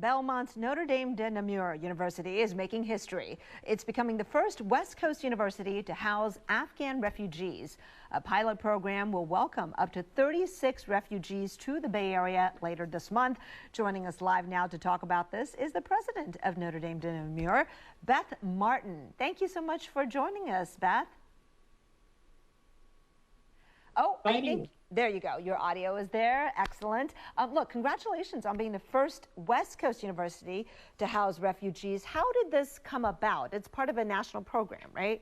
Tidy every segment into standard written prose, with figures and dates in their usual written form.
Belmont's Notre de Namur University is making history. It's becoming the first West Coast university to house Afghan refugees. A pilot program will welcome up to 36 refugees to the Bay Area later this month. Joining us live now to talk about this is the president of Notre de Namur, Beth Martin. Thank you so much for joining us, Beth. Oh, I think there you go. Your audio is there. Excellent. Look, congratulations on being the first West Coast university to house refugees. How did this come about? It's part of a national program, right?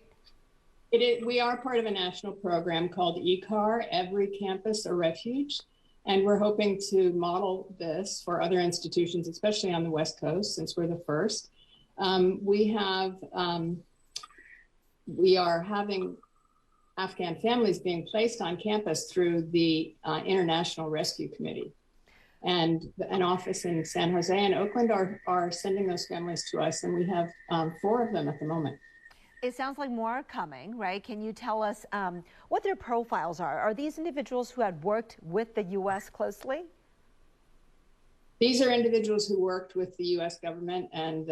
It is. We are part of a national program called ECAR, Every Campus A Refuge. And we're hoping to model this for other institutions, especially on the West Coast, since we're the first. We are having Afghan families being placed on campus through the International Rescue Committee. And an office in San Jose and Oakland are sending those families to us, and we have 4 of them at the moment. It sounds like more are coming, right? Can you tell us what their profiles are? Are these individuals who had worked with the U.S. closely? These are individuals who worked with the U.S. government and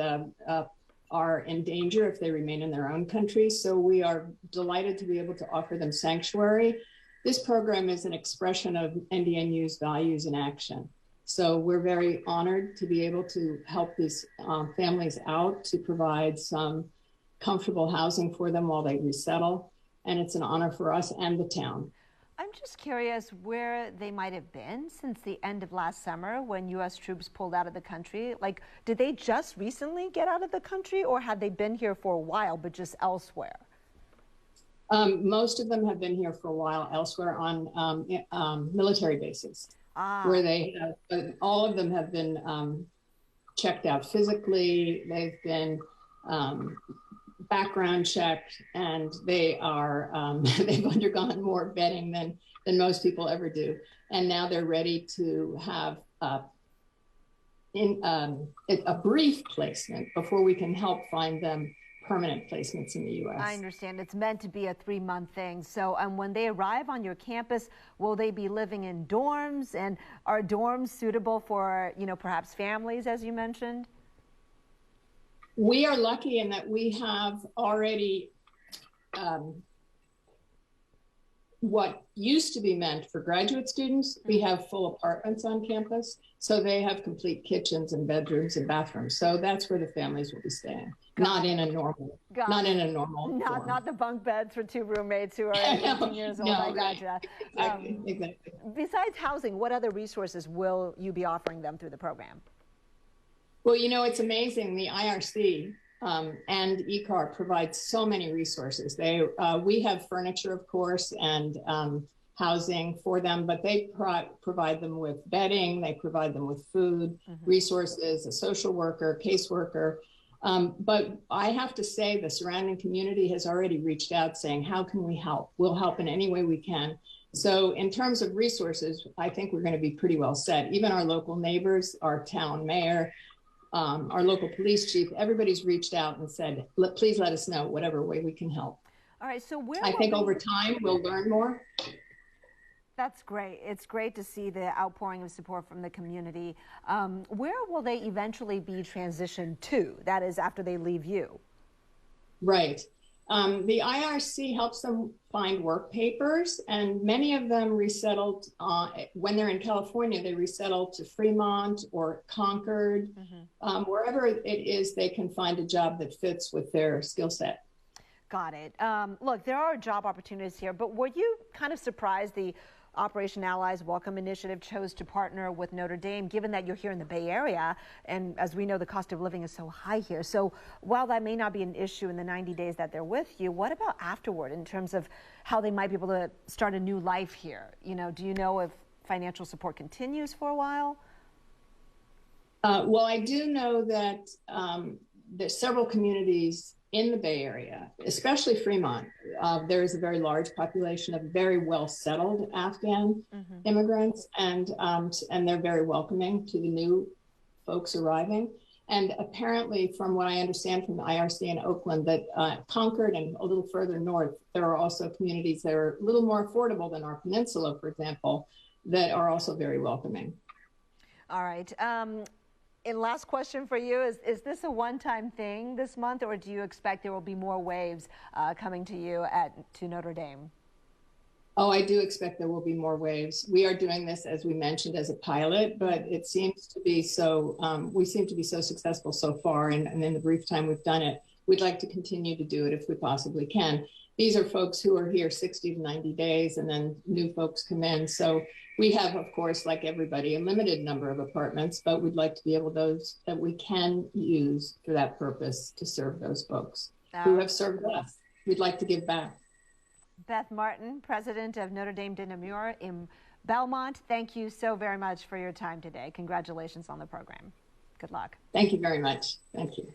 are in danger if they remain in their own countries. So we are delighted to be able to offer them sanctuary. This program is an expression of NDNU's values in action. So we're very honored to be able to help these families out, to provide some comfortable housing for them while they resettle. And it's an honor for us and the town. I'm just curious where they might have been since the end of last summer when U.S. troops pulled out of the country. Like, did they just recently get out of the country, or had they been here for a while but just elsewhere? Most of them have been here for a while elsewhere on military bases, where they have, all of them have been checked out physically. They've been background checked, and they are they've undergone more vetting than most people ever do, and now they're ready to have a brief placement before we can help find them permanent placements in the U.S. I understand it's meant to be a 3-month thing. So when they arrive on your campus, will they be living in dorms, and are dorms suitable for, you know, perhaps families, as you mentioned? We are lucky in that we have already what used to be meant for graduate students. We have full apartments on campus, so they have complete kitchens and bedrooms and bathrooms. So that's where the families will be staying, not in a normal dorm. Not the bunk beds for 2 roommates who are 18 years old. I gotcha. Exactly. Besides housing, what other resources will you be offering them through the program? Well, you know, it's amazing. The IRC and ECAR provide so many resources. We have furniture, of course, and housing for them, but they provide them with bedding. They provide them with food, resources, a social worker, caseworker. But I have to say the surrounding community has already reached out saying, how can we help? We'll help in any way we can. So in terms of resources, I think we're going to be pretty well set. Even our local neighbors, our town mayor, our local police chief, everybody's reached out and said, please let us know whatever way we can help. All right, so I think over time we'll learn more. That's great. It's great to see the outpouring of support from the community. Where will they eventually be transitioned to? That is, after they leave you. Right. The IRC helps them find work papers, and many of them resettled when they're in California. They resettle to Fremont or Concord, wherever it is they can find a job that fits with their skill set. Got it. Look, there are job opportunities here, but were you kind of surprised the Operation Allies Welcome Initiative chose to partner with Notre Dame, given that you're here in the Bay Area, and as we know, the cost of living is so high here. So while that may not be an issue in the 90 days that they're with you, what about afterward in terms of how they might be able to start a new life here? You know, do you know if financial support continues for a while? Well, I do know that there's several communities in the Bay Area, especially Fremont. There is a very large population of very well-settled Afghan immigrants, and they're very welcoming to the new folks arriving. And apparently, from what I understand from the IRC in Oakland, that Concord and a little further north, there are also communities that are a little more affordable than our peninsula, for example, that are also very welcoming. All right. And last question for you, is this a one-time thing this month, or do you expect there will be more waves coming to you to Notre Dame? Oh, I do expect there will be more waves. We are doing this, as we mentioned, as a pilot, but it seems to be so, we seem to be so successful so far, and in the brief time we've done it, we'd like to continue to do it if we possibly can. These are folks who are here 60 to 90 days, and then new folks come in. So we have, of course, like everybody, a limited number of apartments, but we'd like to be able those that we can use for that purpose to serve those folks who have served us. We'd like to give back. Beth Martin, president of Notre Dame de Namur in Belmont, thank you so very much for your time today. Congratulations on the program. Good luck. Thank you very much. Thank you.